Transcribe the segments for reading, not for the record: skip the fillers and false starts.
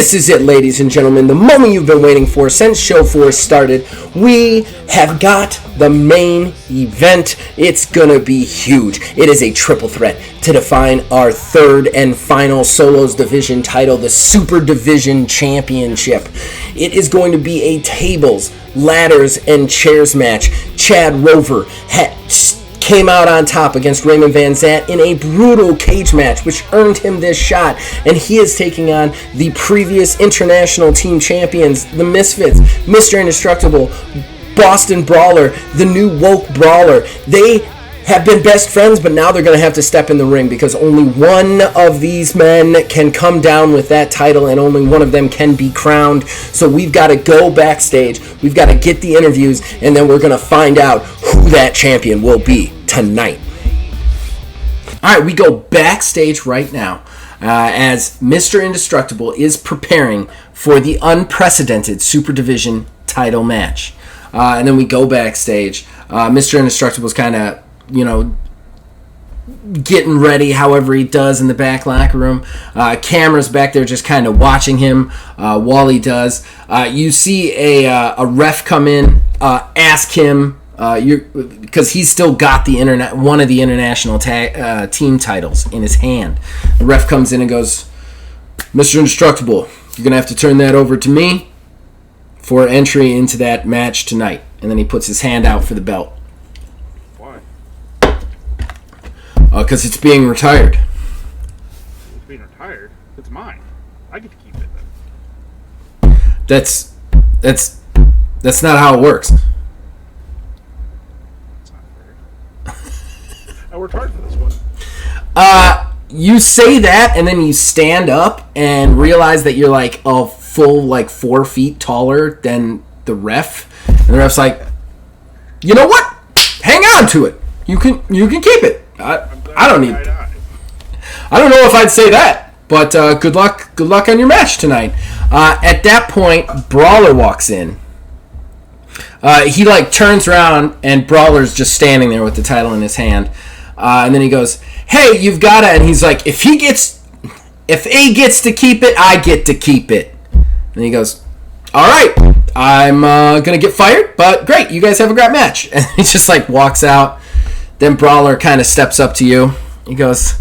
This is it, ladies and gentlemen, the moment you've been waiting for since Show 4 started. We have got the main event. It's gonna be huge. It is a triple threat to define our third and final Solos Division title, the Super Division Championship. It is going to be a tables, ladders, and chairs match. Chad Rover came out on top against Raymond Van Zant in a brutal cage match, which earned him this shot, and he is taking on the previous international team champions, the Misfits, Mr. Indestructible, Boston Brawler, the new woke brawler. They have been best friends, but now they're going to have to step in the ring because only one of these men can come down with that title and only one of them can be crowned. So we've got to go backstage, we've got to get the interviews, and then we're going to find out who that champion will be tonight. Alright, we go backstage right now as Mr. Indestructible is preparing for the unprecedented Super Division title match. And then we go backstage. Mr. Indestructible's kind of, getting ready however he does in the back locker room. Cameras back there just kind of watching him while he does. You see a ref come in, ask him, because he's still got the one of the international team titles in his hand. The ref comes in and goes, Mr. Indestructible, you're going to have to turn that over to me for entry into that match tonight. And then he puts his hand out for the belt. Why? Because it's being retired. It's being retired? It's mine. I get to keep it then. That's not how it works. It's not fair. I worked hard for this one. You say that, and then you stand up and realize that you're like a full 4 feet taller than the ref. And the ref's like, you know what? Hang on to it. You can keep it. I don't need. I don't know if I'd say that, but good luck on your match tonight. At that point, Brawler walks in. He turns around and Brawler's just standing there with the title in his hand, and then he goes, "Hey, you've got to." And he's like, "If A gets to keep it, I get to keep it." And he goes, "All right, I'm gonna get fired, but great, you guys have a great match." And he just walks out. Then Brawler kind of steps up to you. He goes,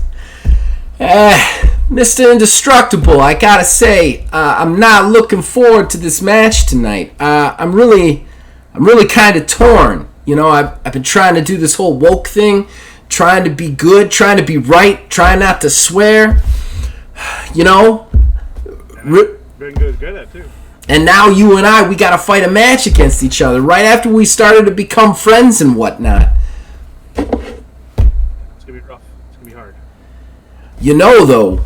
Mr. Indestructible, I gotta say, I'm not looking forward to this match tonight. I'm really kind of torn. I've been trying to do this whole woke thing, trying to be good, trying to be right, trying not to swear. Been good at it too. And now you and I, we gotta fight a match against each other right after we started to become friends and whatnot. It's gonna be rough. It's gonna be hard. Though,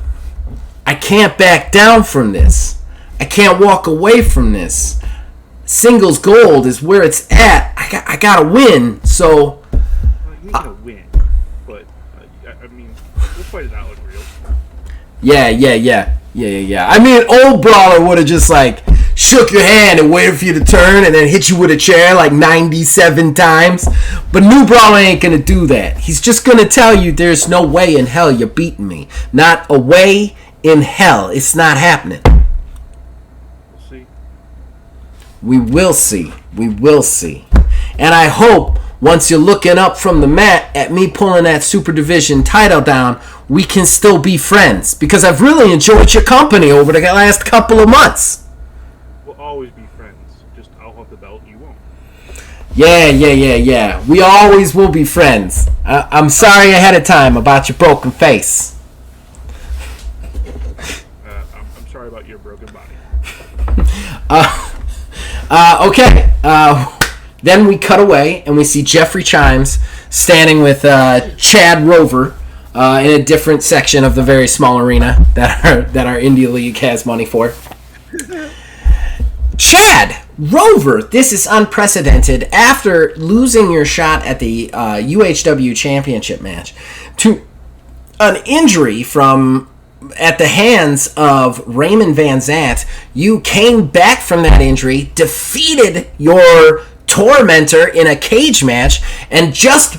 I can't back down from this. I can't walk away from this. Singles gold is where it's at. I gotta win. So. You ain't gonna win, but I mean, we'll fight it out like real. Yeah. I mean, old Brawler would have just shook your hand and waited for you to turn and then hit you with a chair 97 times. But new Brawler ain't gonna do that. He's just gonna tell you there's no way in hell you're beating me. Not a way in hell. It's not happening. We'll see. We will see. We will see. And I hope once you're looking up from the mat at me pulling that Super Division title down, we can still be friends. Because I've really enjoyed your company over the last couple of months. We'll always be friends. Just I'll have the belt, you won't. Yeah. We always will be friends. I'm sorry ahead of time about your broken face. I'm sorry about your broken body. Okay. Then we cut away and we see Jeffrey Chimes standing with Chad Rover in a different section of the very small arena that our Indie League has money for. Chad Rover, this is unprecedented. After losing your shot at the UHW championship match to an injury at the hands of Raymond Van Zant, you came back from that injury, defeated your tormentor in a cage match, and just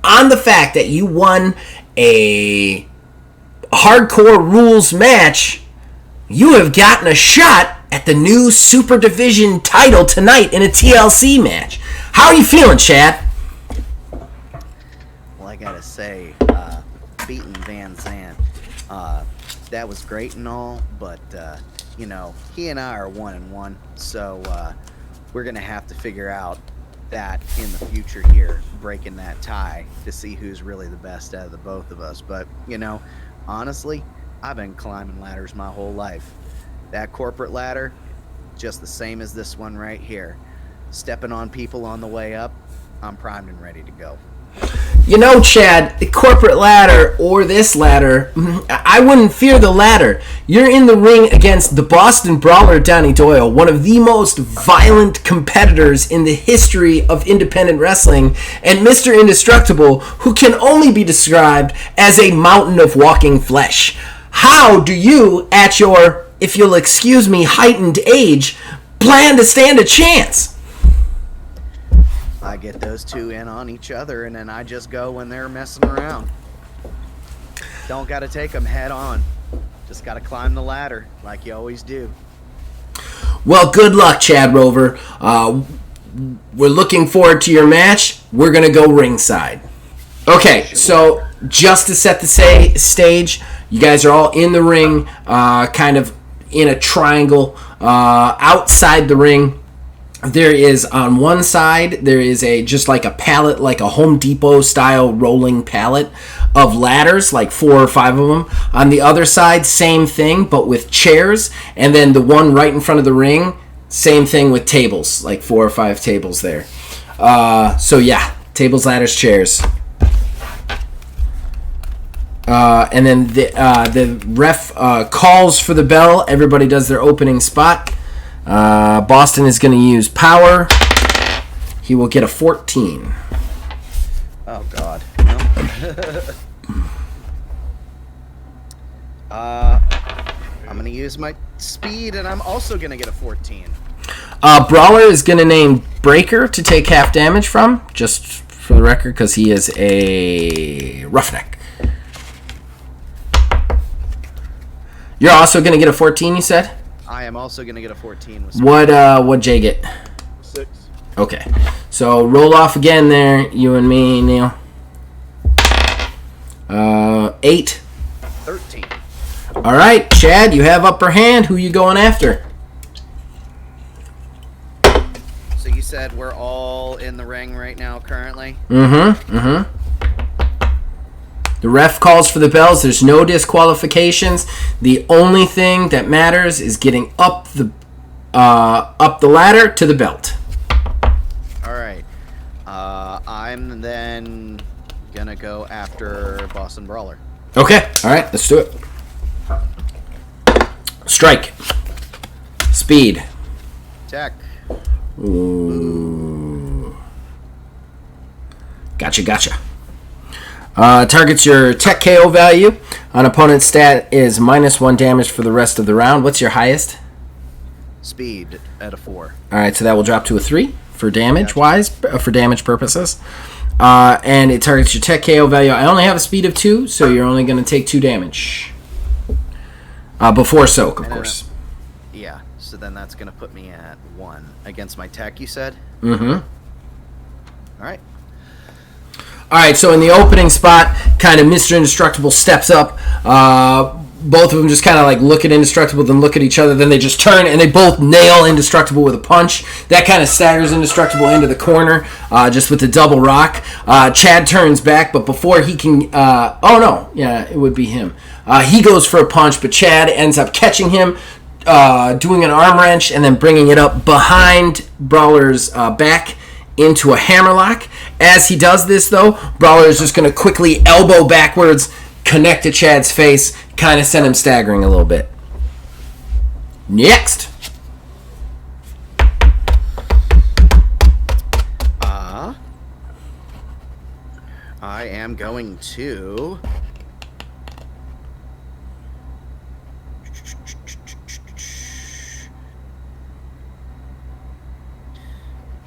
on the fact that you won a hardcore rules match, you have gotten a shot at the new Super Division title tonight in a TLC match. How are you feeling, Chad? Well, I gotta say, beating Van Zandt, that was great and all, but, he and I are 1-1, so we're gonna have to figure out that in the future here, breaking that tie to see who's really the best out of the both of us. But, honestly, I've been climbing ladders my whole life. That corporate ladder, just the same as this one right here. Stepping on people on the way up, I'm primed and ready to go. Chad, the corporate ladder or this ladder, I wouldn't fear the ladder. You're in the ring against the Boston Brawler, Donnie Doyle, one of the most violent competitors in the history of independent wrestling, and Mr. Indestructible, who can only be described as a mountain of walking flesh. How do you, at your, if you'll excuse me, heightened age, plan to stand a chance? I get those two in on each other, and then I just go when they're messing around. Don't got to take them head on. Just got to climb the ladder like you always do. Well, good luck, Chad Rover. We're looking forward to your match. We're going to go ringside. Okay, so just to set the stage, you guys are all in the ring, kind of in a triangle. Outside the ring, there is on one side, there is just like a pallet, like a Home Depot style rolling pallet of ladders, like 4 or 5 of them. On the other side, same thing, but with chairs. And then the one right in front of the ring, same thing with tables, like 4 or 5 tables there. So yeah, tables, ladders, chairs. And then the ref calls for the bell. Everybody does their opening spot. Boston is going to use power. He will get a 14. Oh, God. No. I'm going to use my speed, and I'm also going to get a 14. Brawler is going to name Breaker to take half damage from, just for the record, because he is a roughneck. You're also going to get a 14, you said? I am also going to get a 14. What'd Jay get? 6. Okay. So roll off again there, you and me, Neil. 8. 13. All right, Chad, you have upper hand. Who you going after? So you said we're all in the ring right now currently? Mm-hmm. The ref calls for the bells. There's no disqualifications. The only thing that matters is getting up the ladder to the belt. All right. I'm then gonna go after Boston Brawler. Okay. All right. Let's do it. Strike. Speed. Attack. Ooh. Gotcha. Targets your tech KO value. On opponent's stat is -1 damage for the rest of the round. What's your highest? Speed at a 4. All right, so that will drop to a 3 for damage for damage purposes. And it targets your tech KO value. I only have a speed of 2, so you're only going to take 2 damage. Before soak, of course. Yeah, so then that's going to put me at 1 against my tech, you said? Mm-hmm. All right. All right, so in the opening spot, kind of Mr. Indestructible steps up. Both of them just kind of like look at Indestructible, then look at each other, then they just turn and they both nail Indestructible with a punch. That kind of staggers Indestructible into the corner, just with the double rock. Chad turns back, but before he can... it would be him. He goes for a punch, but Chad ends up catching him, doing an arm wrench, and then bringing it up behind Brawler's back into a hammerlock. As he does this, though, Brawler is just going to quickly elbow backwards, connect to Chad's face, kind of send him staggering a little bit. Next. I am going to...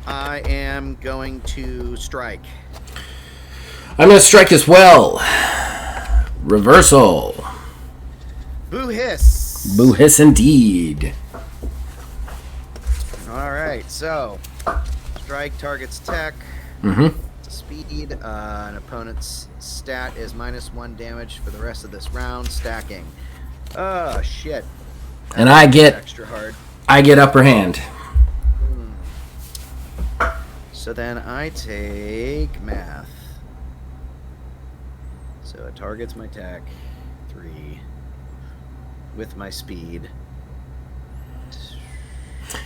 I am going to strike. I'm going to strike as well. Reversal. Boo hiss. hiss. Boo hiss indeed. All right, so strike target's tech. Mm-hmm. Speed. An opponent's stat is -1 damage for the rest of this round. Stacking. Oh shit. And I get extra hard. I get upper hand. So then I take math. So it targets my tech 3 with my speed.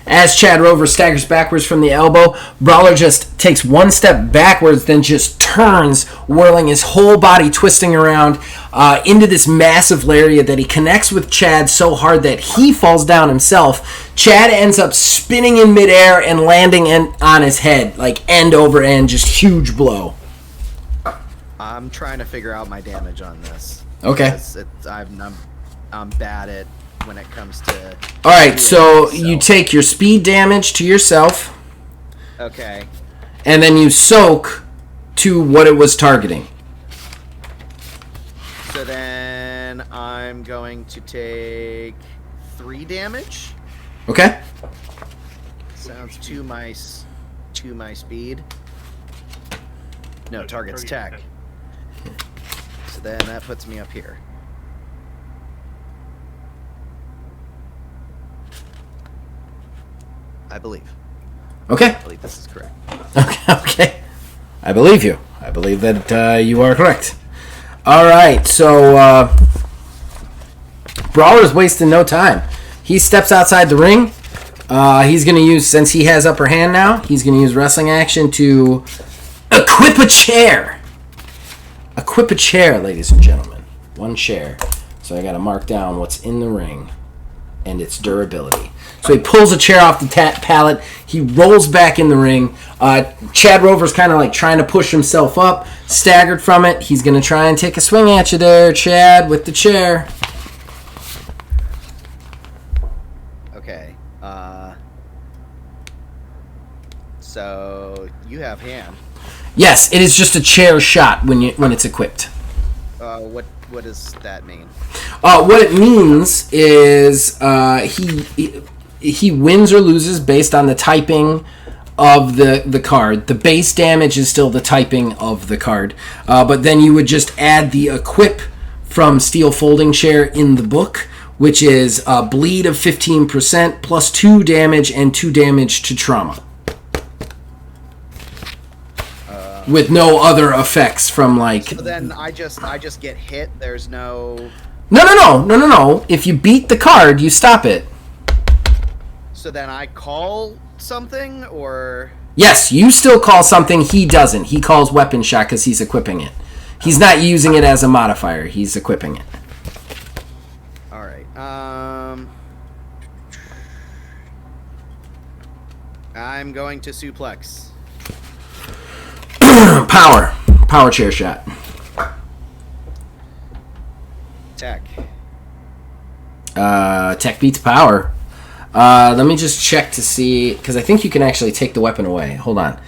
As Chad Rover staggers backwards from the elbow, Brawler just takes one step backwards, then just turns, whirling his whole body, twisting around into this massive lariat that he connects with Chad so hard that he falls down himself. Chad ends up spinning in midair and landing on his head, like end over end, just huge blow. I'm trying to figure out my damage on this. Okay. I'm bad at when it comes to... All right, so you take your speed damage to yourself. Okay. And then you soak to what it was targeting. So then I'm going to take 3 damage. Okay. Sounds to my speed. No, target's tech. So then that puts me up here. I believe. Okay. I believe this is correct. Okay. I believe you. I believe that you are correct. All right. So Brawler's wasting no time. He steps outside the ring. He's going to use, since he has upper hand now, he's going to use wrestling action to equip a chair. Equip a chair, ladies and gentlemen. One chair. So I got to mark down what's in the ring and its durability. So he pulls a chair off the pallet. He rolls back in the ring. Chad Rover's kind of like trying to push himself up, staggered from it. He's going to try and take a swing at you there, Chad, with the chair. Okay. So you have hand. Yes, it is just a chair shot when it's equipped. What does that mean? What it means is he wins or loses based on the typing of the card. The base damage is still the typing of the card, but then you would just add the equip from Steel Folding Chair in the book, which is a bleed of 15% plus 2 damage and 2 damage to trauma. With no other effects from like... So then I just get hit. There's no... No. If you beat the card, you stop it. So then I call something, or... Yes, you still call something. He doesn't. He calls weapon shot because he's equipping it. He's not using it as a modifier. He's equipping it. All right. I'm going to suplex. Power chair shot. Tech. Tech beats power. Let me just check to see, because I think you can actually take the weapon away. Hold on.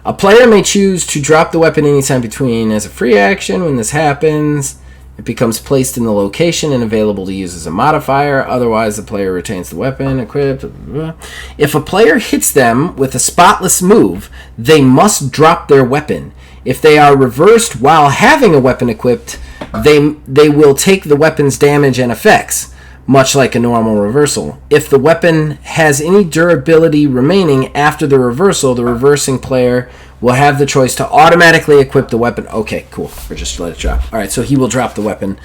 A player may choose to drop the weapon anytime between as a free action. When this happens, it becomes placed in the location and available to use as a modifier. Otherwise, the player retains the weapon equipped. If a player hits them with a spotless move, they must drop their weapon. If they are reversed while having a weapon equipped, they will take the weapon's damage and effects, much like a normal reversal. If the weapon has any durability remaining after the reversal, the reversing player will have the choice to automatically equip the weapon. Okay, cool. Or just let it drop. All right, so he will drop the weapon.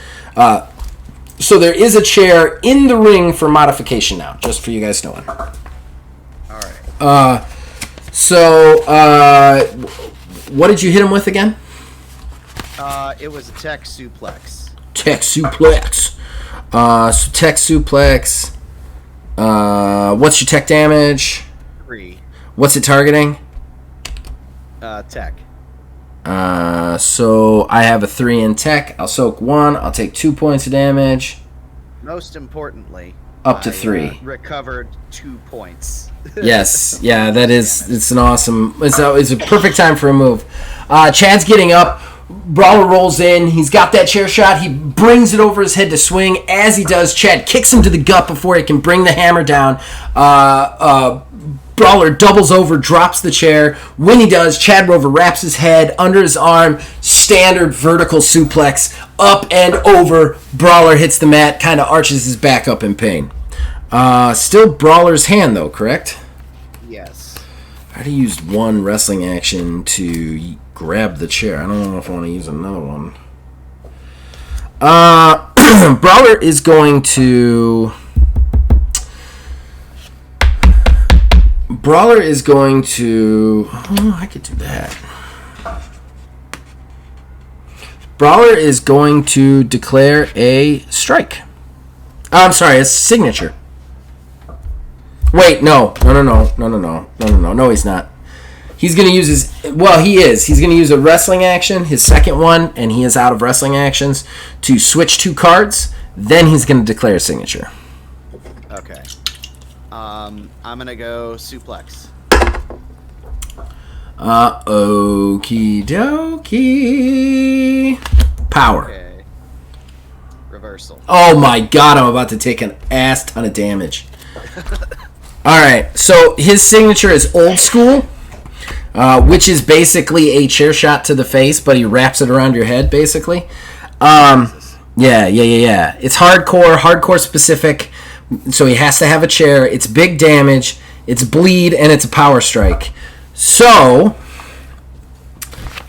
So there is a chair in the ring for modification now, just for you guys knowing. All right. What did you hit him with again? It was a tech suplex. Tech suplex. So tech suplex. What's your tech damage? 3. What's it targeting? Tech. So I have a 3 in tech. I'll soak 1. I'll take 2 points of damage. Most importantly, up to 3. Recovered 2 points. Yes, yeah, that is. It's an awesome. It's a perfect time for a move. Chad's getting up, Brawler rolls in. He's got that chair shot. He brings it over his head to swing. As he does, Chad kicks him to the gut before he can bring the hammer down. Brawler doubles over, drops the chair. When he does, Chad Rover wraps his head under his arm. Standard vertical suplex. Up and over. Brawler hits the mat, kind of arches his back up in pain. Still Brawler's hand, though, correct? Yes. I already used one wrestling action to grab the chair. I don't know if I want to use another one. Brawler is going to... Oh, I could do that. Brawler is going to declare a strike. I'm sorry, a signature. Wait, no, he's not. He's going to use his... Well, he is. He's going to use a wrestling action, his second one, and he is out of wrestling actions, to switch 2 cards. Then he's going to declare a signature. Okay. I'm going to go suplex. Okie dokie. Power. Okay. Reversal. Oh my god, I'm about to take an ass ton of damage. Alright, so his signature is old school, which is basically a chair shot to the face, but he wraps it around your head, basically. Yeah. It's hardcore specific, so he has to have a chair. It's big damage, it's bleed, and it's a power strike. So,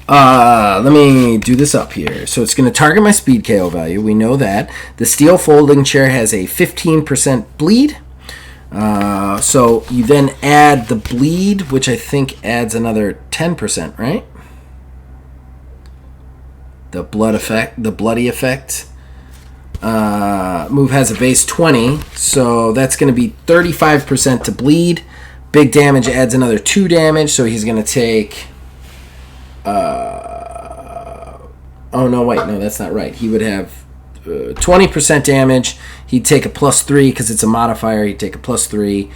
let me do this up here. So it's going to target my speed KO value. We know that. The steel folding chair has a 15% bleed. So you then add the bleed, which I think adds another 10%, right? The bloody effect. Move has a base 20, so that's going to be 35% to bleed. Big damage adds another 2 damage, so he's going to take... oh, no, wait, no, that's not right. He would have 20% damage. He'd take a +3 because it's a modifier. He'd take a +3.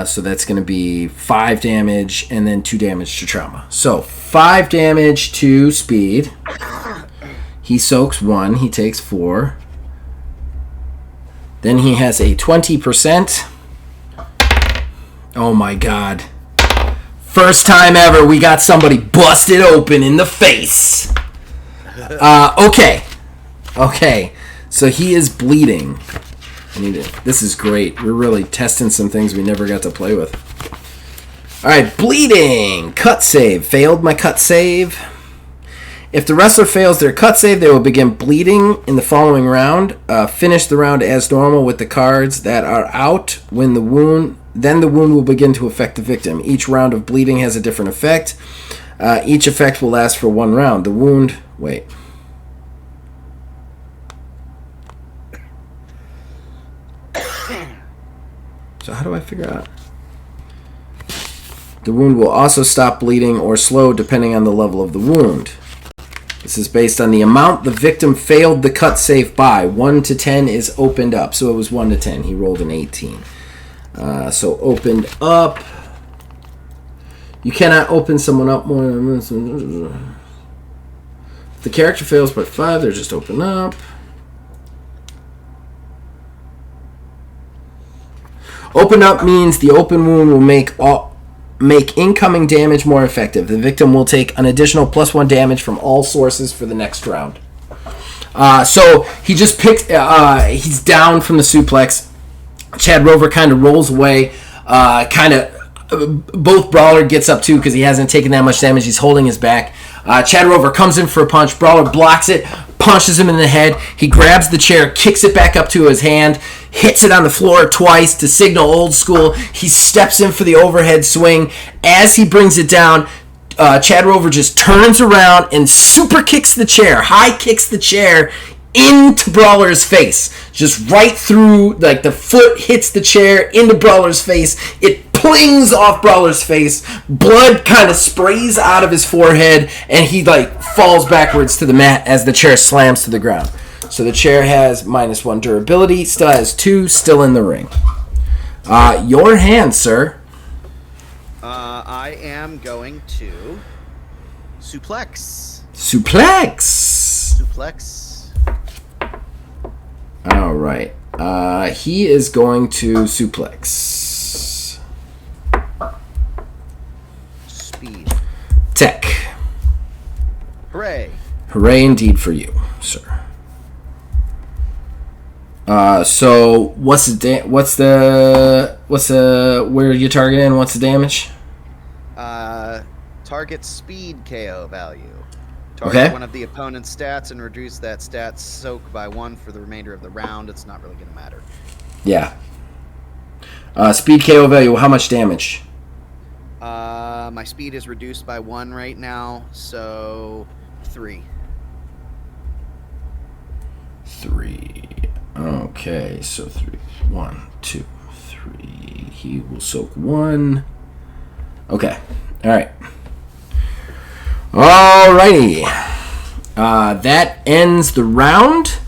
So that's going to be 5 damage and then 2 damage to trauma. So 5 damage to speed. He soaks 1. He takes 4. Then he has a 20%. Oh my god. First time ever we got somebody busted open in the face. Okay. So he is bleeding. This is great. We're really testing some things we never got to play with. Alright, bleeding. Cut save. Failed my cut save. If the wrestler fails their cut save, they will begin bleeding in the following round. Finish the round as normal with the cards that are out. Then the wound will begin to affect the victim. Each round of bleeding has a different effect. Each effect will last for 1 round. The wound... Wait. So how do I figure out? The wound will also stop bleeding or slow depending on the level of the wound. This is based on the amount the victim failed the cut save by. 1 to 10 is opened up. So it was 1 to 10. He rolled an 18. So opened up. You cannot open someone up more than... If the character fails by 5, they're just open up. Open up means the open wound will make incoming damage more effective. The victim will take an additional +1 damage from all sources for the next round. So he just picked... he's down from the suplex. Chad Rover kind of rolls away. Both Brawler gets up too because he hasn't taken that much damage. He's holding his back. Chad Rover comes in for a punch. Brawler blocks it, punches him in the head. He grabs the chair, kicks it back up to his hand, hits it on the floor twice to signal old school. He steps in for the overhead swing. As he brings it down, Chad Rover just turns around and super kicks the chair, high kicks the chair into Brawler's face. Just right through, like the foot hits the chair into Brawler's face. It plings off Brawler's face. Blood kind of sprays out of his forehead, and he falls backwards to the mat as the chair slams to the ground. So the chair has -1 durability, still has 2, still in the ring. Your hand, sir. I am going to Suplex. Suplex. Suplex. All right. He is going to suplex. Speed. Tech. Hooray. Hooray indeed for you, sir. So what's the where you targeting? What's the damage? Target speed KO value. Target Okay. one of the opponent's stats and reduce that stat soak by 1 for the remainder of the round. It's not really going to matter. Yeah. Speed KO value. How much damage? My speed is reduced by 1 right now, so 3. 3. Okay, so 3. 1, 2, 3. He will soak 1. Okay. All right. Alrighty. That ends the round.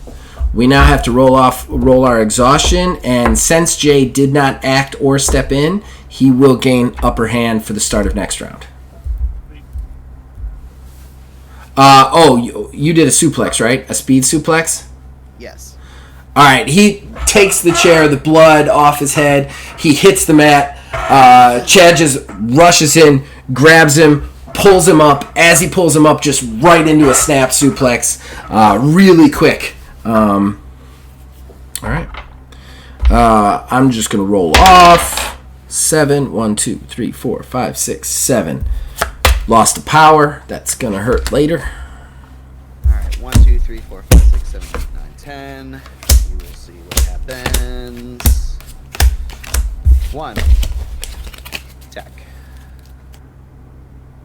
We now have to roll our exhaustion, and since Jay did not act or step in, he will gain upper hand for the start of next round. You did a suplex, right? A speed suplex? Yes. All right, he takes the chair, the blood off his head. He hits the mat. Chad just rushes in, grabs him, pulls him up. As he pulls him up, just right into a snap suplex, really quick. All right. I'm just gonna roll off 7. 1, 2, 3, 4, 5, 6, 7. Lost the power. That's gonna hurt later. All right. 1, 2, 3, 4, 5, 6, 7, 8, 9, 10. We will see what happens. 1. Tech.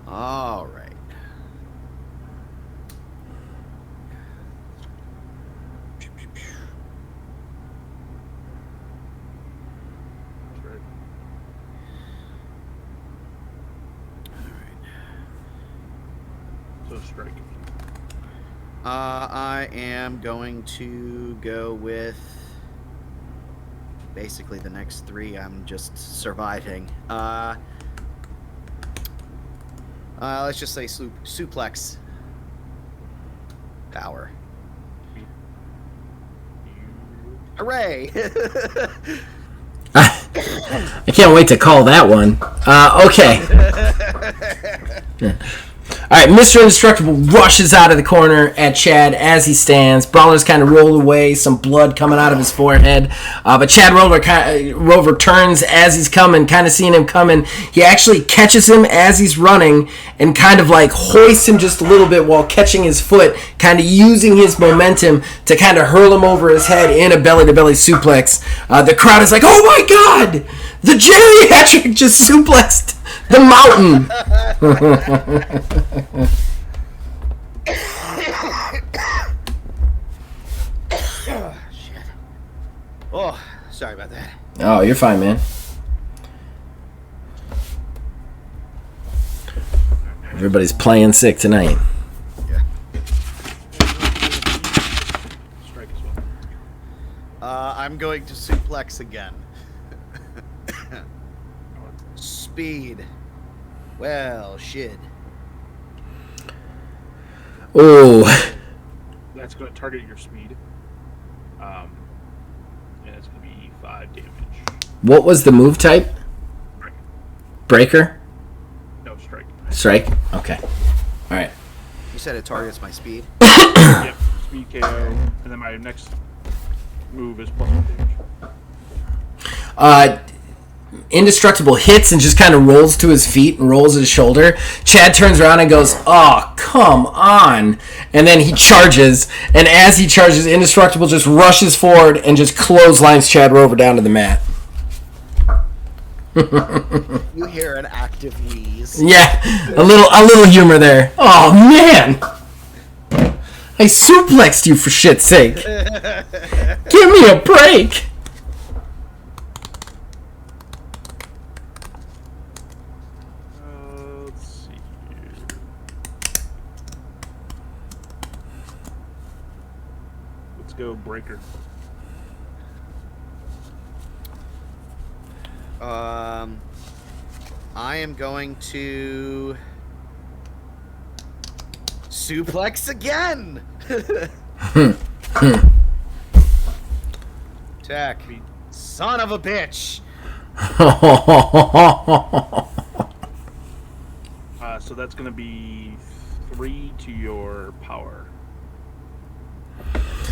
All right. So strike. I am going to go with basically the next 3. I'm just surviving. Let's just say suplex power. Hooray! I can't wait to call that one. Okay. All right, Mr. Indestructible rushes out of the corner at Chad as he stands. Brawler's kind of rolled away, some blood coming out of his forehead. But Chad Rover turns as he's coming, kind of seeing him coming. He actually catches him as he's running and kind of like hoists him just a little bit while catching his foot, kind of using his momentum to kind of hurl him over his head in a belly-to-belly suplex. The crowd is like, oh my God! The geriatric just suplexed the mountain! Shit. Oh, sorry about that. Oh, you're fine, man. Everybody's playing sick tonight. Yeah. Strike as well. I'm going to suplex again. Speed. Well, shit. Oh. That's going to target your speed. And it's going to be 5 damage. What was the move type? Strike. Breaker? No, strike. Strike? Okay. All right. You said it targets my speed. Yep, speed KO. And then my next move is +1 damage. Indestructible hits and just kind of rolls to his feet and rolls his shoulder. Chad turns around and goes, oh, come on. And then he charges. And as he charges, Indestructible just rushes forward and just clotheslines Chad Rover down to the mat. You hear an active wheeze. Yeah, a little humor there. Oh, man. I suplexed you for shit's sake. Give me a break. Let's see here. Let's go breaker. I am going to suplex again. Attack. Son of a bitch. So that's going to be 3 to your power.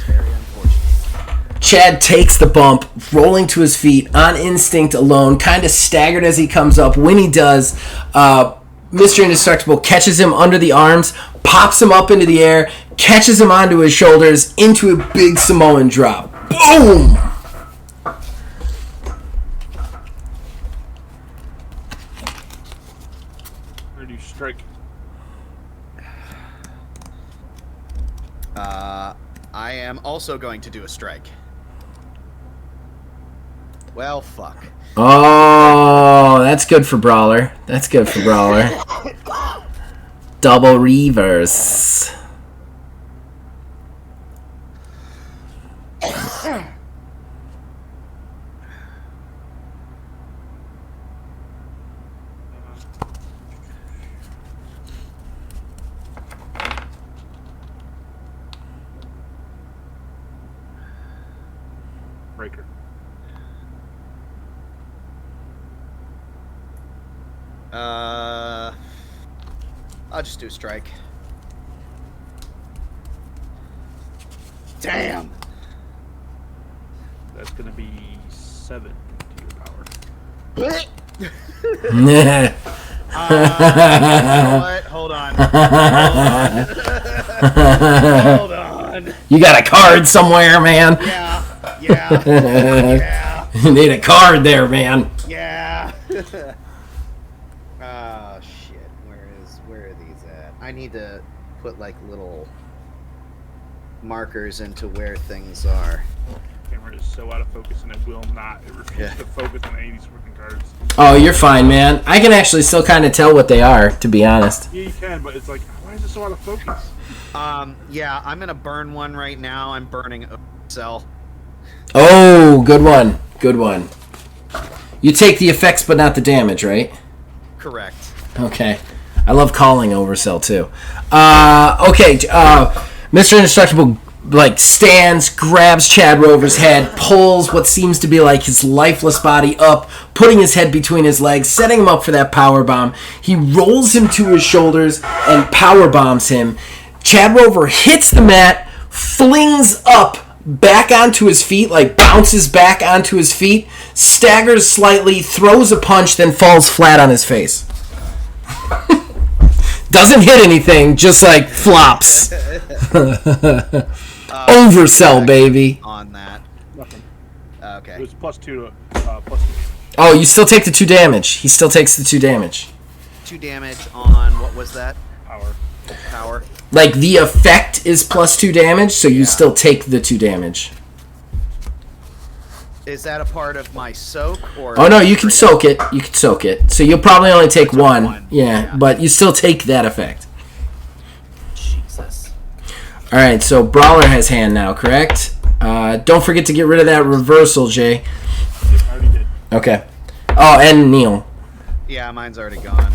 Very unfortunate. Chad takes the bump, rolling to his feet on instinct alone, kind of staggered as he comes up. When he does, Mr. Indestructible catches him under the arms, pops him up into the air, catches him onto his shoulders into a big Samoan drop. Boom! Where do you strike? I am also going to do a strike. Well, fuck. Oh, that's good for Brawler. That's good for Brawler. Double reverse. Breaker. I'll just do a strike. Damn. That's going to be 7 to your power. You know what? Hold on. Hold on. You got a card somewhere, man. Yeah. You need a card there, man. Yeah. Oh shit. Where are these at? I need to put like little markers into where things are. Camera is so out of focus and it will not. It refuses to focus on any of these freaking cards. Oh, you're fine, man. I can actually still kind of tell what they are, to be honest. Yeah, you can, but it's like, why is it so out of focus? Yeah, I'm gonna burn one right now. I'm burning a cell. Oh, good one. Good one. You take the effects but not the damage, right? Correct. Okay. I love calling Oversell, too. Okay, Mr. Indestructible, stands, grabs Chad Rover's head, pulls what seems to be like his lifeless body up, putting his head between his legs, setting him up for that power bomb. He rolls him to his shoulders and power bombs him. Chad Rover hits the mat, flings up back onto his feet, bounces back onto his feet, staggers slightly, throws a punch, then falls flat on his face. Doesn't hit anything, just flops. Oversell, baby. On that. Nothing. Okay. It was +2 to +2. Oh, you still take the 2 damage. He still takes the 2 damage. 2 damage on what was that? Power. The effect is +2 damage, so you still take the 2 damage. Is that a part of my soak or? Oh no, you can soak it. You can soak it. So you'll probably only take one. one. Yeah, Yeah. but you still take that effect. Jesus. All right, so Brawler has hand now, correct? Don't forget to get rid of that reversal, Jay. Yep, I already did. Okay. Oh, and Neil. Yeah, mine's already gone.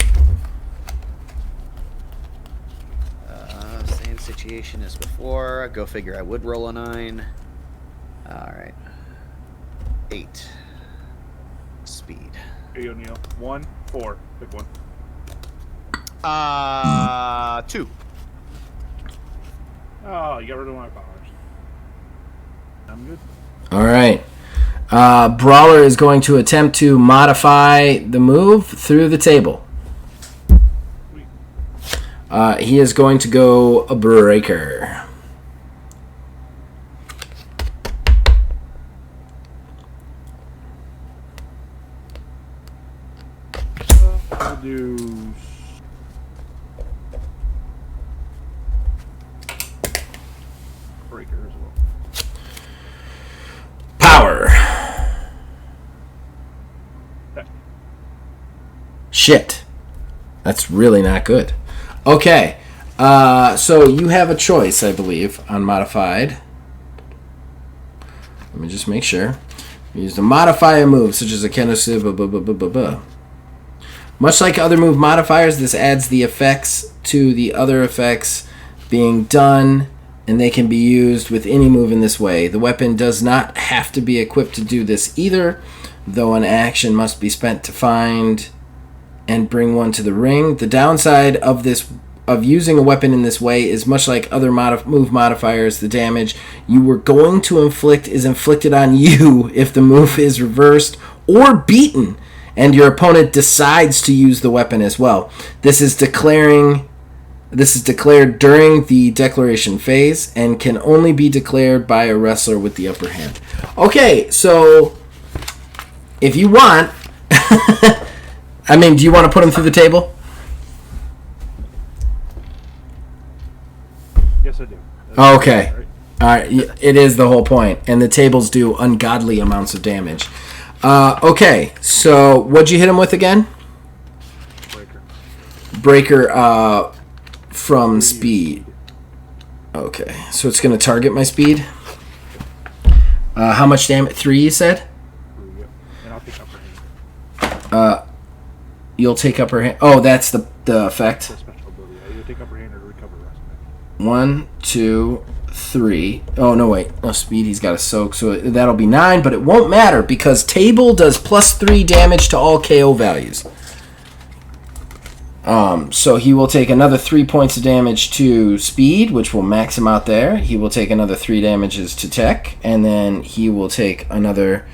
Same situation as before. Go figure. I would roll a 9. All right. 8. Speed. Here you go, Neil. 1, 4. Pick one. 2. Oh, you got rid of my powers. I'm good. All right. Brawler is going to attempt to modify the move through the table. He is going to go a breaker. I'll do... breaker as well. Power. Okay. Shit. That's really not good. Okay. So you have a choice, I believe, on modified. Let me just make sure. Use to modify a move, such as a Kenosu. Much like other move modifiers, this adds the effects to the other effects being done, and they can be used with any move in this way. The weapon does not have to be equipped to do this either, though an action must be spent to find and bring one to the ring. The downside of using a weapon in this way is much like other move modifiers. The damage you were going to inflict is inflicted on you if the move is reversed or beaten, and your opponent decides to use the weapon as well. This is declared during the declaration phase and can only be declared by a wrestler with the upper hand. Okay, so if you want, I mean, do you want to put him through the table? Yes, I do. Okay. All right. It is the whole point, and the tables do ungodly amounts of damage. Okay, so what'd you hit him with again? Breaker from speed. Okay, so it's going to target my speed. How much damage? 3, you said? And I'll take upper hand. You'll take upper hand. Oh, that's the effect. That's special ability. You'll take upper hand or recover the rest of it. 1, 2, 3. Oh, no, wait. No speed. He's got a soak, so that'll be 9, but it won't matter because table does +3 damage to all KO values. So he will take another 3 points of damage to speed, which will max him out there. He will take another 3 damages to tech, and then he will take another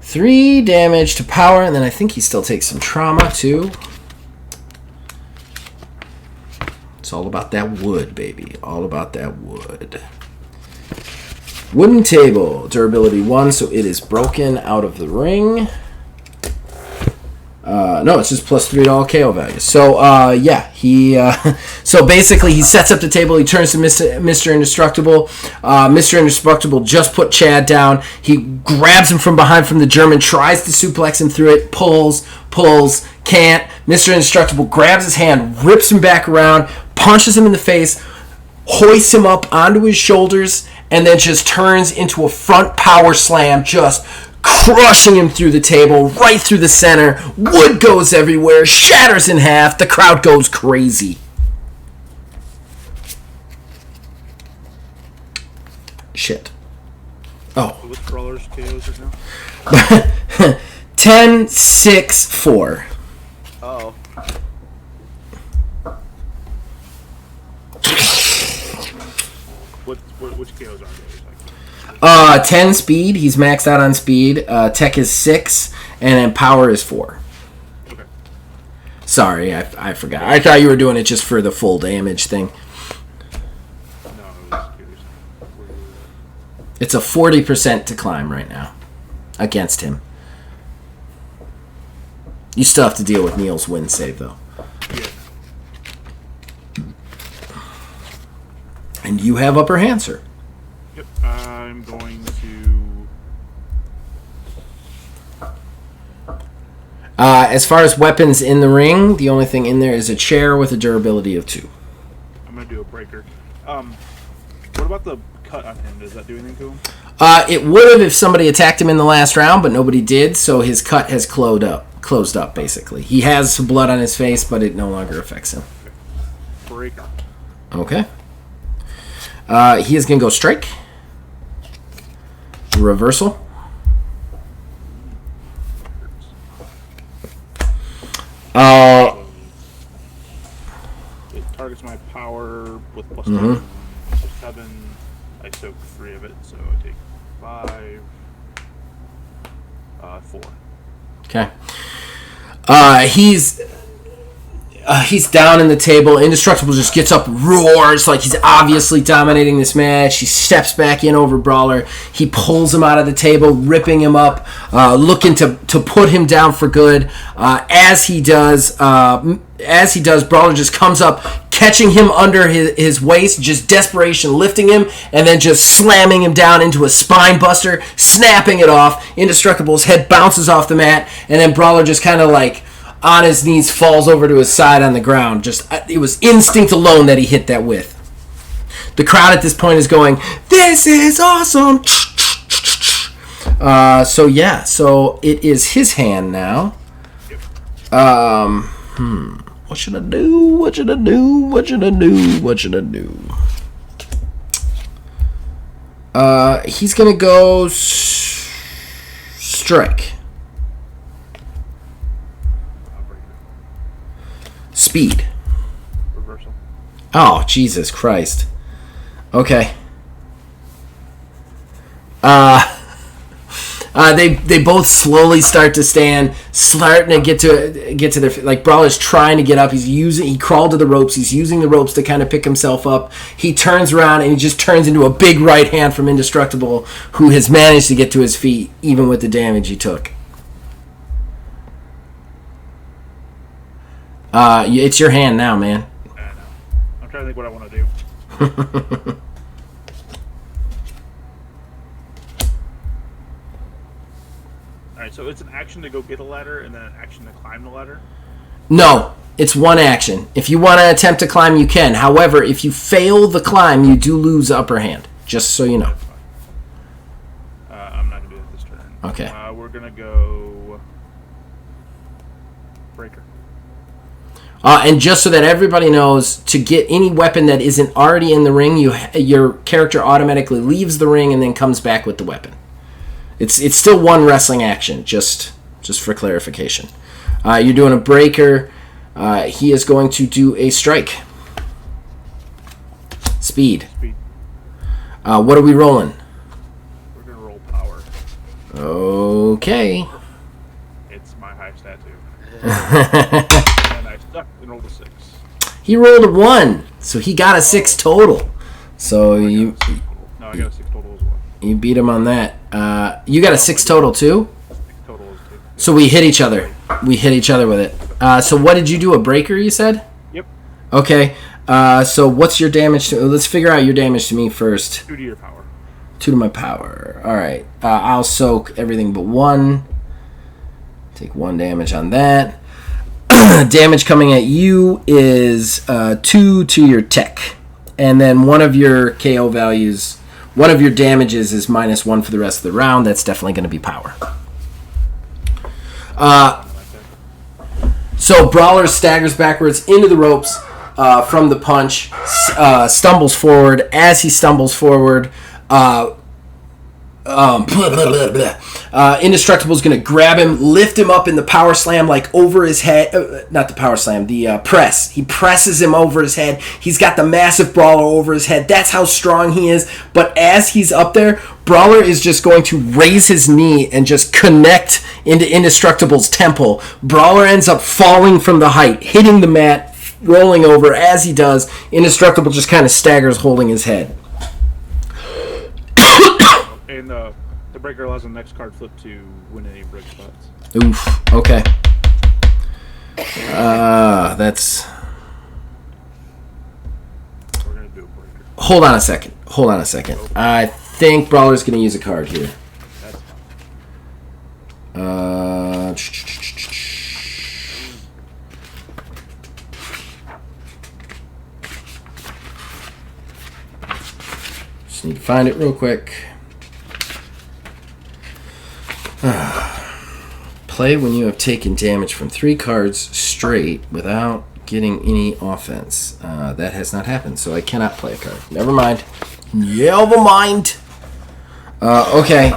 3 damage to power, and then I think he still takes some trauma too. It's all about that wood, baby. All about that wood. Wooden table, durability 1, so it is broken out of the ring. No, it's just +3 to all KO values. So, yeah, so basically he sets up the table, he turns to Mr. Indestructible. Mr. Indestructible just put Chad down. He grabs him from behind from the German, tries to suplex him through it, pulls, can't. Mr. Indestructible grabs his hand, rips him back around, punches him in the face, hoists him up onto his shoulders, and then just turns into a front power slam, just crushing him through the table, right through the center. Wood goes everywhere, shatters in half. The crowd goes crazy. Shit. Oh. So what's Brawler's KOs right now? 10, 6, 4. Oh. Which KOs are those? 10 speed. He's maxed out on speed. Tech is 6, and then power is 4. Okay. Sorry, I forgot. I thought you were doing it just for the full damage thing. No, I was curious. It's a 40% to climb right now against him. You still have to deal with Neil's win save, though. Yeah. And you have upper hand, sir. Yep, I'm going to... As far as weapons in the ring, the only thing in there is a chair with a durability of 2. I'm going to do a breaker. What about the cut on him? Does that do anything to him? It would have if somebody attacked him in the last round, but nobody did, so his cut has closed up, basically. He has some blood on his face, but it no longer affects him. Okay. Breaker. Okay. He is going to go strike. Reversal. It targets my power with plus Mhm. 7. I soak 3 of it, so I take 5. 4. Okay. He's down in the table. Indestructible just gets up, roars like he's obviously dominating this match. He steps back in over Brawler. He pulls him out of the table, ripping him up, looking to put him down for good. As he does, Brawler just comes up, catching him under his waist, just desperation, lifting him, and then just slamming him down into a spine buster, snapping it off. Indestructible's head bounces off the mat, and then Brawler just kind of like on his knees falls over to his side on the ground. Just it was instinct alone that he hit that with. The crowd at this point is going, "This is awesome!" So yeah, so it is his hand now. What should I do? What should I do? What should I do? What should I do? He's going to go strike. Speed. Reversal. Oh, Jesus Christ. Okay. They both slowly start to stand, starting to get to their feet. Like Brawler's trying to get up. He crawled to the ropes. He's using the ropes to kind of pick himself up. He turns around and he just turns into a big right hand from Indestructible, who has managed to get to his feet even with the damage he took. It's your hand now, man. I know. I'm trying to think what I want to do. Alright, so it's an action to go get a ladder and then an action to climb the ladder? No, it's one action. If you want to attempt to climb, you can. However, if you fail the climb, you do lose upper hand. Just so you know. I'm not going to do that this turn. Okay. We're going to go... Breaker. And just so that everybody knows, to get any weapon that isn't already in the ring, your character automatically leaves the ring and then comes back with the weapon. It's still one wrestling action, just for clarification. You're doing a breaker. He is going to do a strike. Speed. What are we rolling? We're going to roll power. Okay. It's my high stat, too. And I stuck and rolled a 6. He rolled a 1, so he got a 6 total. So No, I got a 6 total as well. You beat him on that. You got a 6 total, too? 6 total is 2. So we hit each other. We hit each other with it. So what did you do? A breaker, you said? Yep. Okay. So what's your damage to... Let's figure out your damage to me first. 2 to your power. 2 to my power. All right. I'll soak everything but 1. Take 1 damage on that. Damage coming at you is 2 to your tech. And then one of your KO values... One of your damages is -1 for the rest of the round. That's definitely going to be power. So Brawler staggers backwards into the ropes from the punch, stumbles forward. As he stumbles forward, Indestructible's going to grab him, lift him up in the power slam, like over his head. Not the power slam, the press. He presses him over his head. He's got the massive Brawler over his head. That's how strong he is. But as he's up there, Brawler is just going to raise his knee and just connect into Indestructible's temple. Brawler ends up falling from the height, hitting the mat, rolling over. As he does, Indestructible just kind of staggers, holding his head. And the breaker allows the next card flip to win any break spots. Oof. Okay. That's... We're going to do a breaker. Hold on a second. I think Brawler's going to use a card here. That's fine. Just need to find it real quick. Play when you have taken damage from 3 cards straight without getting any offense. That has not happened, so I cannot play a card. Never mind. Okay.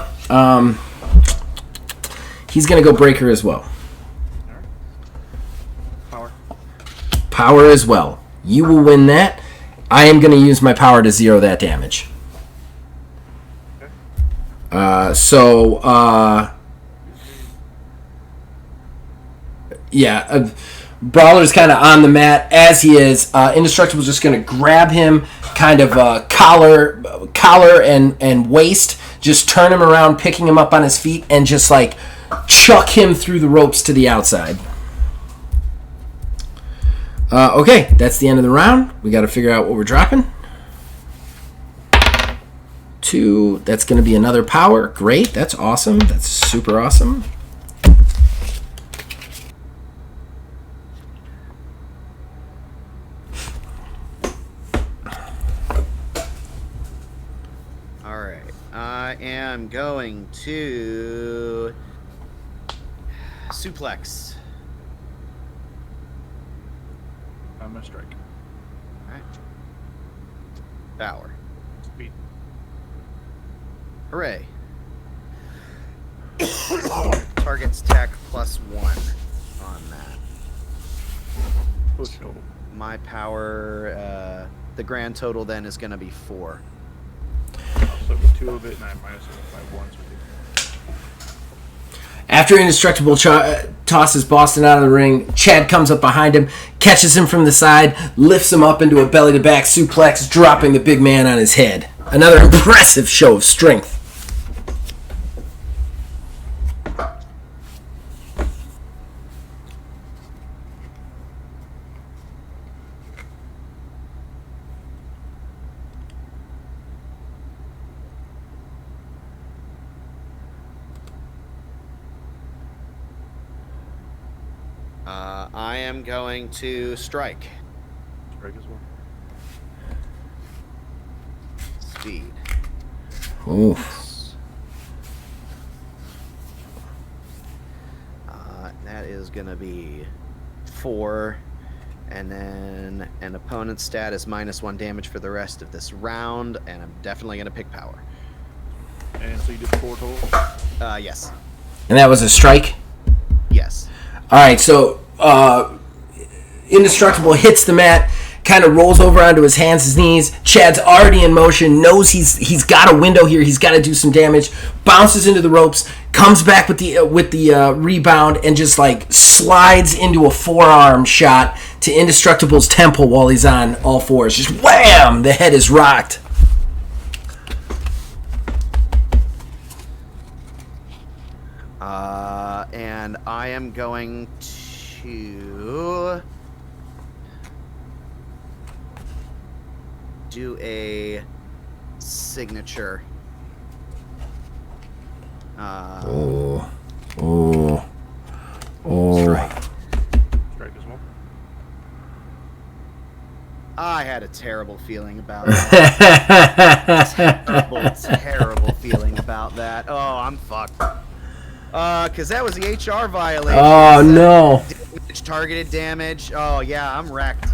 He's going to go breaker as well. Power as well. You will win that. I am going to use my power to 0 that damage. Brawler's kind of on the mat as he is. Indestructible's just going to grab him, kind of collar and waist, just turn him around, picking him up on his feet, and just like chuck him through the ropes to the outside. Okay, that's the end of the round. We got to figure out what we're dropping. 2, that's going to be another power. Great, that's awesome. That's super awesome. All right, I am going to suplex. I'm going to strike. All right. Power. Speed. Hooray. Target's tech +1 on that. So my power, the grand total then is going to be 4. So with 2 of it, and I minus it by 1. So After Indestructible tosses Boston out of the ring, Chad comes up behind him, catches him from the side, lifts him up into a belly-to-back suplex, dropping the big man on his head. Another impressive show of strength. I am going to strike. strike as well. Speed. Ooh. That is going to be 4. And then an opponent's stat is -1 damage for the rest of this round. And I'm definitely going to pick power. And so you did 4 total? Yes. And that was a strike? Yes. All right, so Indestructible hits the mat, kind of rolls over onto his hands, his knees. Chad's already in motion, knows he's got a window here. He's got to do some damage. Bounces into the ropes, comes back with the rebound, and just like slides into a forearm shot to Indestructible's temple while he's on all fours. Just wham! The head is rocked. And I am going to do a signature. Oh. Strike. Strike as well. I had a terrible feeling about that. terrible feeling about that. Oh, I'm fucked. Because that was the HR violation. Oh, no. Targeted damage. Oh, yeah, I'm wrecked.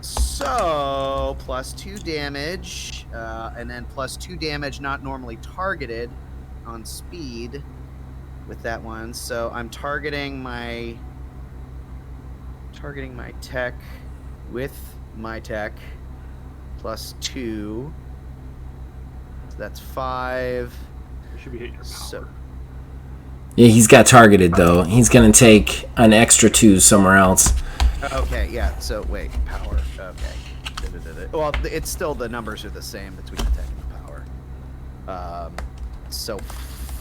So, +2 damage, and then +2 damage not normally targeted on speed with that one. So I'm targeting my tech with my tech +2. So that's 5. You should be hitting your power. So, Yeah, he's got targeted, though. He's going to take an extra 2 somewhere else. okay, yeah. So wait, power. Okay. Well, it's still, the numbers are the same between the tech and the power. So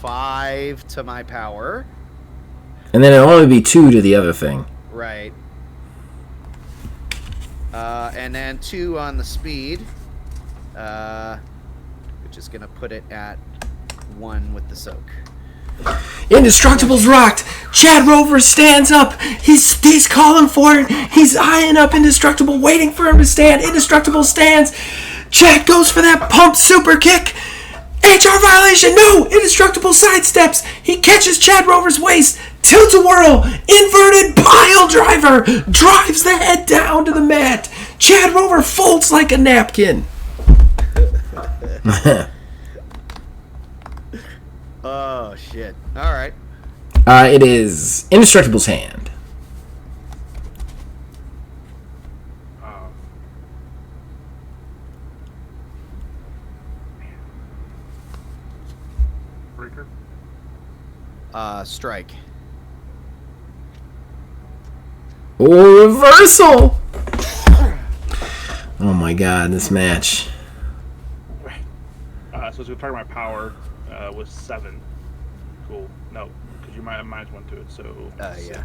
5 to my power. And then it'll only be 2 to the other thing. Right. And then 2 on the speed, which is going to put it at 1 with the soak. Indestructible's rocked. Chad Rover stands up. He's calling for it. He's eyeing up Indestructible, waiting for him to stand. Indestructible stands. Chad goes for that pump super kick. HR violation. No. Indestructible sidesteps. He catches Chad Rover's waist. Tilt-a-whirl. Inverted pile driver. Drives the head down to the mat. Chad Rover folds like a napkin. Oh, shit. All right. It is Indestructible's hand. Breaker. Strike. Oh, reversal! Oh my god, this match. So it's going to target my power was 7. Cool. No, because you might have -1 to it, so... Yeah.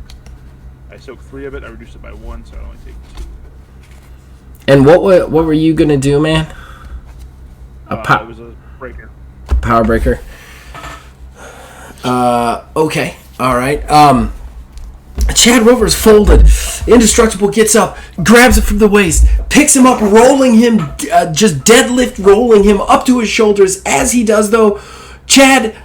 I soaked 3 of it, I reduced it by 1, so I only take 2. And what were you gonna do, man? It was a breaker. Power breaker. Okay. Alright. Chad Rover's folded. Indestructible gets up, grabs it from the waist, picks him up, rolling him, just deadlift rolling him up to his shoulders. As he does, though, Chad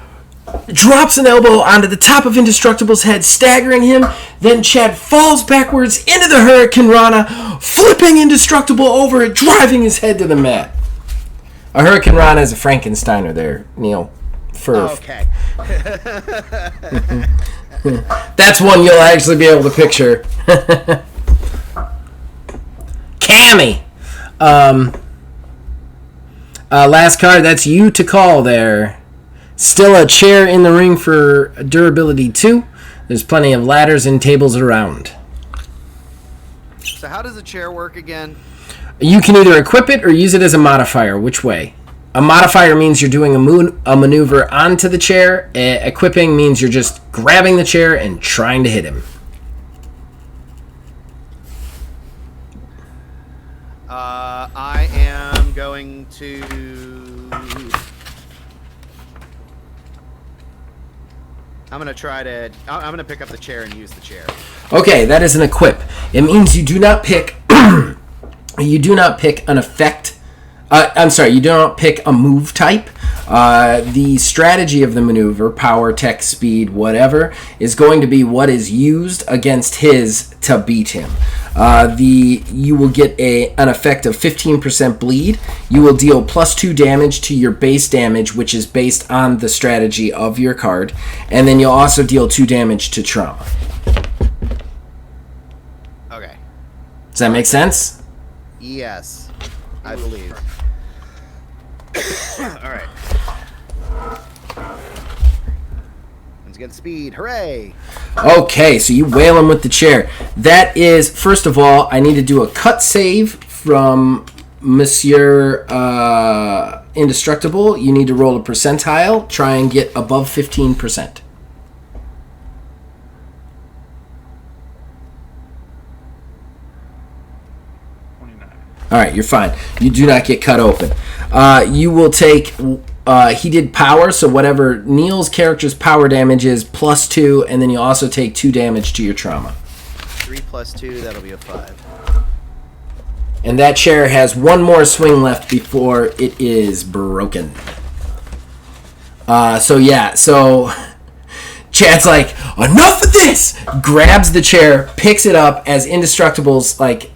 drops an elbow onto the top of Indestructible's head, staggering him. Then Chad falls backwards into the Hurricane Rana, flipping Indestructible over it, driving his head to the mat. A Hurricane Rana is a Frankensteiner there, Neil. Okay. That's one you'll actually be able to picture. Cammy. Last card, that's you to call there. Still a chair in the ring for durability 2. There's plenty of ladders and tables around. So how does the chair work again? You can either equip it or use it as a modifier. Which way? A modifier means you're doing a maneuver onto the chair. Equipping means you're just grabbing the chair and trying to hit him. I am going to... I'm going to pick up the chair and use the chair. Okay, that is an equip. It means you do not pick... you do not pick an effect... you do not pick a move type. The strategy of the maneuver, power, tech, speed, whatever, is going to be what is used against his to beat him. You will get an effect of 15% bleed. You will deal +2 damage to your base damage, which is based on the strategy of your card. And then you'll also deal 2 damage to trauma. Okay. Does that make sense? Yes, I believe. All right. Let's get speed. Hooray! Okay, so you whale him with the chair. That is, first of all, I need to do a cut save from Monsieur Indestructible. You need to roll a percentile. Try and get above 15%. All right, you're fine. You do not get cut open. You will take... he did power, so whatever Neil's character's power damage is, +2, and then you also take 2 damage to your trauma. 3 + 2, that'll be a 5. And that chair has one more swing left before it is broken. So Chad's like, enough of this! Grabs the chair, picks it up as Indestructible's like...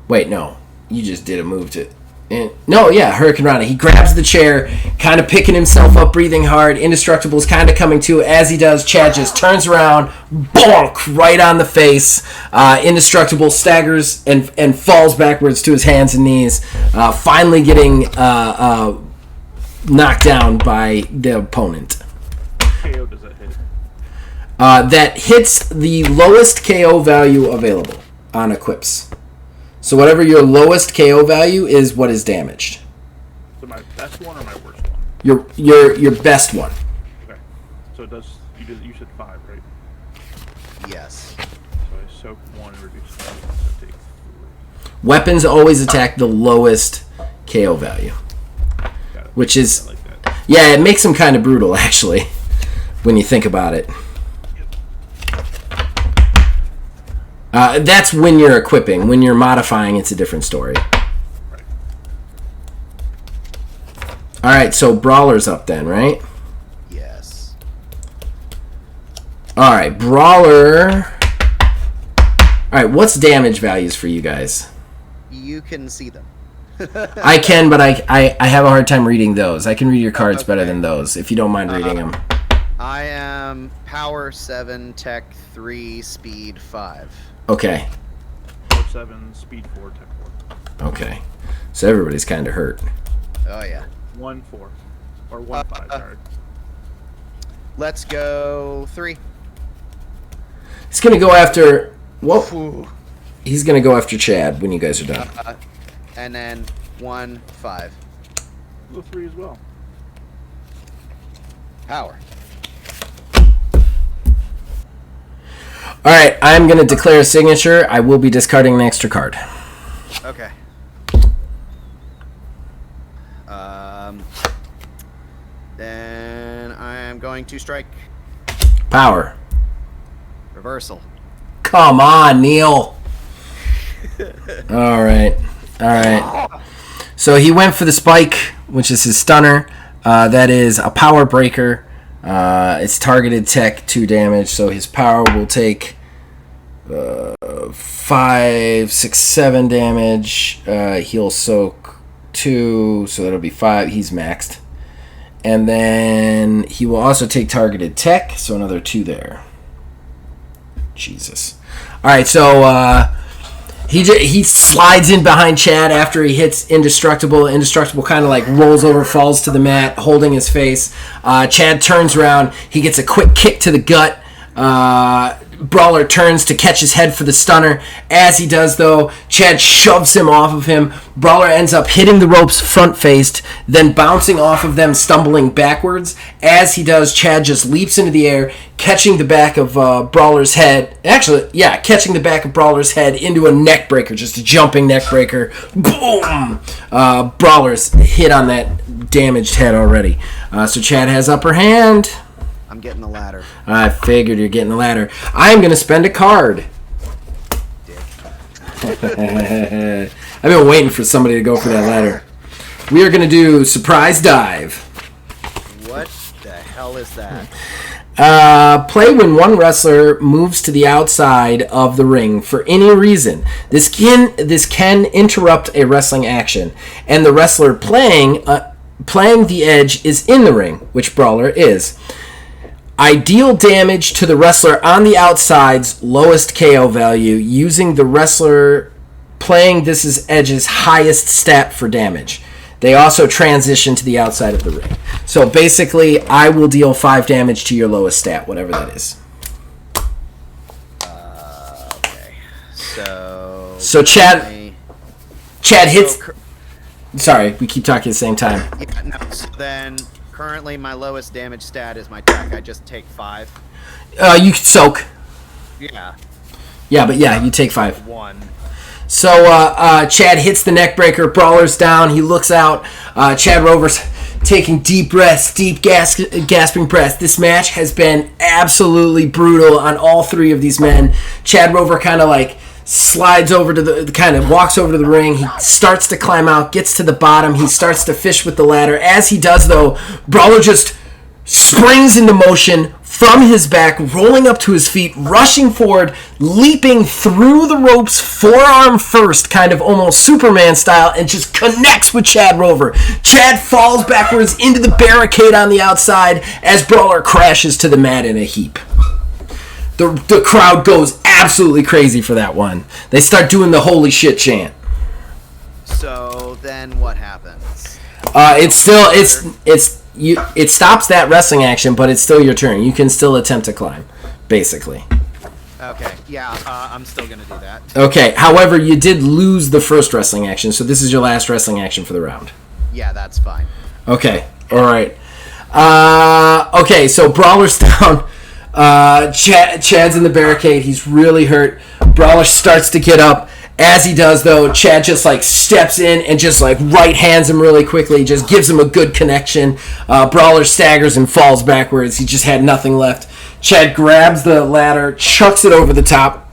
Wait, no. You just did a move to... Hurricane Rana. He grabs the chair, kind of picking himself up, breathing hard. Indestructible's kind of coming to. As he does, Chad just turns around, bonk, right on the face. Indestructible staggers and falls backwards to his hands and knees, finally getting knocked down by the opponent. KO does that hit? That hits the lowest KO value available on equips. So whatever your lowest KO value is what is damaged. So my best one or my worst one? Your best one. Okay. So it does. You said 5, right? Yes. So I soak 1 and reduce 2. So I take 3. Weapons always attack the lowest KO value. Got it. Which is... I like that. Yeah, it makes them kind of brutal, actually, when you think about it. That's when you're equipping. When you're modifying, it's a different story. Right. All right, so Brawler's up then, right? Yes. All right, Brawler. All right, what's damage values for you guys? You can see them. I can, but I have a hard time reading those. I can read your cards better than those, if you don't mind reading them. I am power 7, tech 3, speed 5. Okay. 7, speed 4, tech 4. Okay. So everybody's kind of hurt. Oh, yeah. 1, 4. Or 1, 5, sorry. Let's go 3. He's going to go after... Whoa. Ooh. He's going to go after Chad when you guys are done. And then 1, 5. Go 3 as well. Power. All right, I'm going to declare a signature. I will be discarding an extra card. Okay. Then I am going to strike. Power. Reversal. Come on, Neil. All right. So he went for the spike, which is his stunner. That is a power breaker. It's targeted tech 2 damage, so his power will take 5, 6, 7 damage. He'll soak 2, so that'll be 5. He's maxed. And then he will also take targeted tech, so another 2 there. Jesus. All right, so he slides in behind Chad after he hits Indestructible. Indestructible kind of like rolls over, falls to the mat, holding his face. Chad turns around. He gets a quick kick to the gut. Brawler turns to catch his head for the stunner. As he does, though, Chad shoves him off of him. Brawler ends up hitting the ropes front-faced, then bouncing off of them, stumbling backwards. As he does, Chad just leaps into the air, catching the back of Brawler's head. Actually, yeah, catching the back of Brawler's head into a neck breaker, just a jumping neck breaker. Boom! Brawler's hit on that damaged head already. So Chad has upper hand. I'm getting the ladder. I figured you're getting the ladder. I'm going to spend a card. I've been waiting for somebody to go for that ladder. We are going to do surprise dive. What the hell is that? Play when one wrestler moves to the outside of the ring for any reason. This can interrupt a wrestling action, and the wrestler playing the edge is in the ring, which Brawler is. Ideal damage to the wrestler on the outside's lowest KO value using the wrestler playing this edge's highest stat for damage. They also transition to the outside of the ring. So basically, I will deal 5 damage to your lowest stat, whatever that is. Okay. So Chad hits... Sorry, we keep talking at the same time. Yeah, no, so then... Currently, my lowest damage stat is my tech. I just take 5. You can soak. Yeah. Yeah, but yeah, you take 5. 1. So Chad hits the neck breaker. Brawler's down. He looks out. Chad Rover's taking deep breaths, gasping breaths. This match has been absolutely brutal on all 3 of these men. Chad Rover kind of like slides over to walks over to the ring. He starts to climb out, gets to the bottom. He starts to fish with the ladder. As he does, though, Brawler just springs into motion from his back, rolling up to his feet, rushing forward, leaping through the ropes, forearm first, kind of almost Superman style, and just connects with Chad Rover. Chad falls backwards into the barricade on the outside as Brawler crashes to the mat in a heap. The crowd goes absolutely crazy for that one. They start doing the holy shit chant. So then what happens? It stops that wrestling action, but it's still your turn. You can still attempt to climb, basically. Okay, yeah, I'm still gonna do that. Okay, however, you did lose the first wrestling action, so this is your last wrestling action for the round. Yeah, that's fine. Okay, alright. Okay, so Brawler's down. Chad's in the barricade. He's really hurt. Brawler starts to get up. As he does, though, Chad just like steps in and just like right hands him really quickly. Just gives him a good connection. Brawler staggers and falls backwards. He just had nothing left. Chad grabs the ladder, chucks it over the top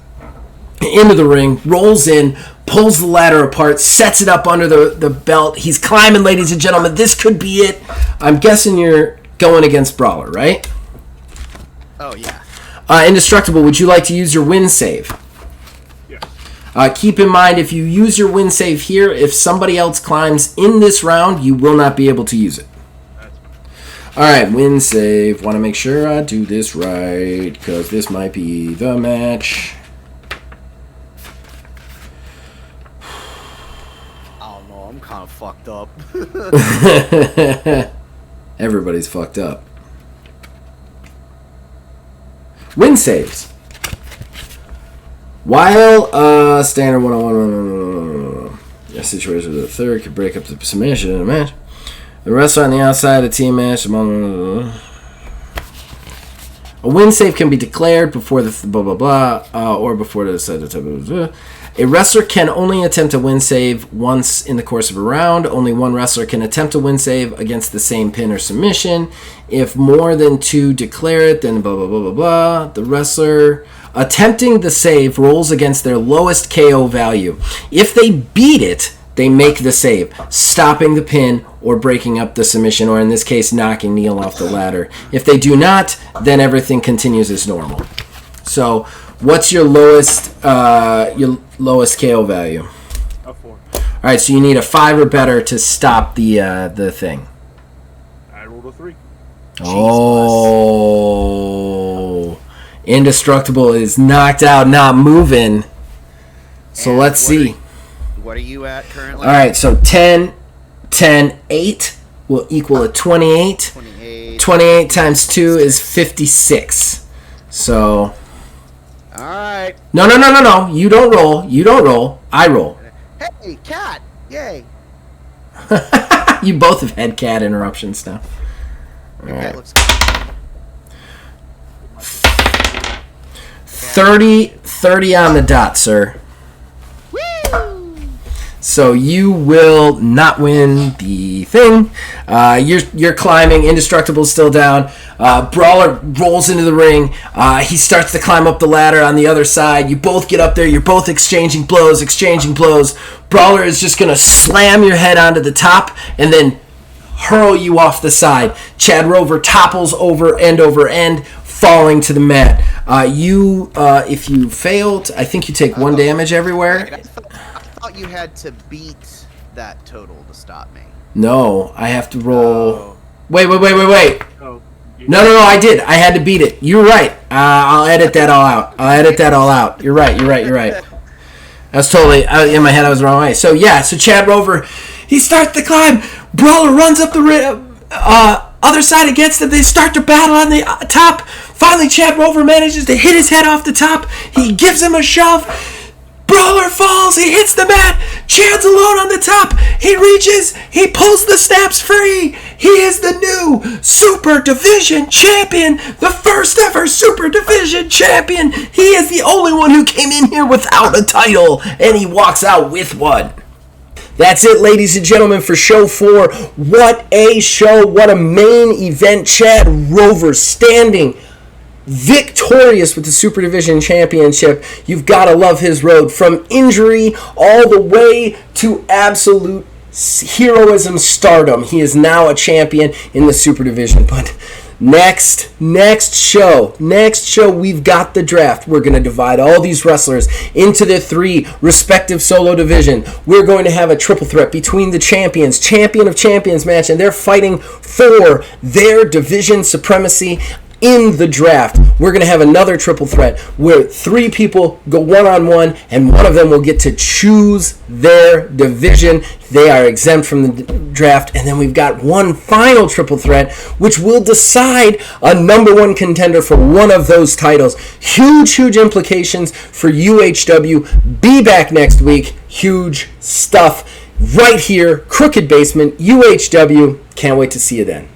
into the ring, rolls in, pulls the ladder apart, sets it up under the belt. He's climbing, ladies and gentlemen. This could be it. I'm guessing you're going against Brawler, right? Oh, yeah. Indestructible, would you like to use your win save? Yeah. Keep in mind, if you use your win save here, if somebody else climbs in this round, you will not be able to use it. Alright, win save. Want to make sure I do this right, because this might be the match. I don't know, I'm kind of fucked up. Everybody's fucked up. Win saves. While standard 1-on-1 a situation with the third could break up the submission in a match. The wrestler on the outside of the team match. A win save can be declared before the blah blah blah or before the A wrestler can only attempt a win save once in the course of a round. Only one wrestler can attempt a win save against the same pin or submission. If more than 2 declare it, then blah, blah, blah, blah, blah. The wrestler attempting the save rolls against their lowest KO value. If they beat it, they make the save, stopping the pin or breaking up the submission, or in this case, knocking Neil off the ladder. If they do not, then everything continues as normal. So, what's your lowest KO value? A 4. All right, so you need a 5 or better to stop the thing. I rolled a 3. Oh. Indestructible is knocked out, not moving. So let's see. What are you at currently? All right, so 10, 8 will equal a 28. 28 times 2 is 56. So. All right. No. You don't roll. I roll. Hey, cat! Yay! You both have had cat interruptions now. All right. Looks 30 on the dot, sir. Woo! So you will not win the thing. You're climbing. Indestructible's still down. Brawler rolls into the ring. He starts to climb up the ladder on the other side. You both get up there. You're both exchanging blows. Brawler is just going to slam your head onto the top and then hurl you off the side. Chad Rover topples over end, falling to the mat. If you failed, I think you take 1 damage everywhere. I thought you had to beat that total to stop me. No, I have to roll. Oh. Wait. Oh, No, I did. I had to beat it. You're right. I'll edit that all out. You're right. I was totally in my head. I was the wrong way. So Chad Rover, he starts to climb. Brawler runs up the other side and gets them. They start to battle on the top. Finally, Chad Rover manages to hit his head off the top. He gives him a shove. Brawler falls. He hits the mat. Chad's alone on the top. He reaches. He pulls the snaps free. He is the new Super Division Champion. The first ever Super Division Champion. He is the only one who came in here without a title. And he walks out with one. That's it, ladies and gentlemen, for Show 4. What a show. What a main event. Chad Rover standing victorious with the Super Division Championship. You've got to love his road from injury all the way to absolute heroism stardom. He is now a champion in the Super Division. But next show, we've got the draft. We're going to divide all these wrestlers into their 3 respective solo division. We're going to have a triple threat between the champion of champions match, and they're fighting for their division supremacy in the draft. We're going to have another triple threat where 3 people go one-on-one, and one of them will get to choose their division. They are exempt from the draft. And then we've got one final triple threat, which will decide a number 1 contender for one of those titles. Huge implications for UHW. Be back next week. Huge stuff right here. Crooked Basement, UHW. Can't wait to see you then.